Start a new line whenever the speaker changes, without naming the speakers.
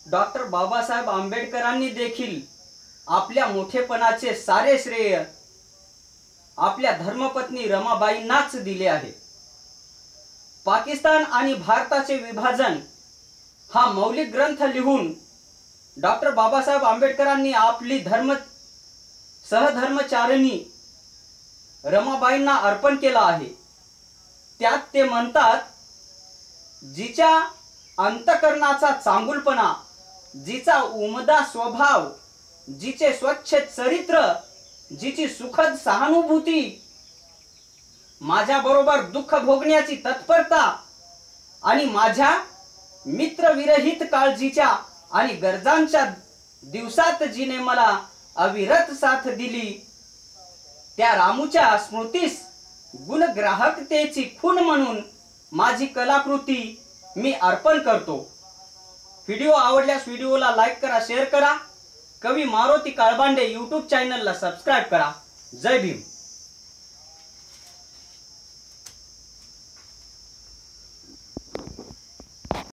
Doctor Babasaheb आंबेडकरांनी देखील आपल्या मोठेपणाचे सारे श्रेय आपल्या धर्मपत्नी रमाबाईंनाच दिले आहे। पाकिस्तान आणि भारताचे विभाजन हा मौलिक ग्रंथ लिहून डॉक्टर बाबासाहेब आंबेडकरांनी आपली सहधर्मचारिणी रमाबाईंना अर्पण केला आहे। त्यात ते म्हणतात, जिच्या अंतकरणाचा चांगुलपणा, जिचा उमदा स्वभाव, जिचे स्वच्छ चरित्र, जिची सुखद सहानुभूती, माझ्याबरोबर दुःख भोगण्याची तत्परता आणि माझ्या मित्रविरहित काळजीच्या आणि गरजांच्या दिवसात जिने मला अविरत साथ दिली, त्या रामूच्या स्मृतीस गुणग्राहकतेची खूण म्हणून माझी कलाकृती मी अर्पण करतो। व्हिडिओ आवडल्यास व्हिडिओला लाईक करा, शेअर करा। कवी मारुती काळबांडे यूट्यूब चॅनलला सबस्क्राइब करा। जय भीम।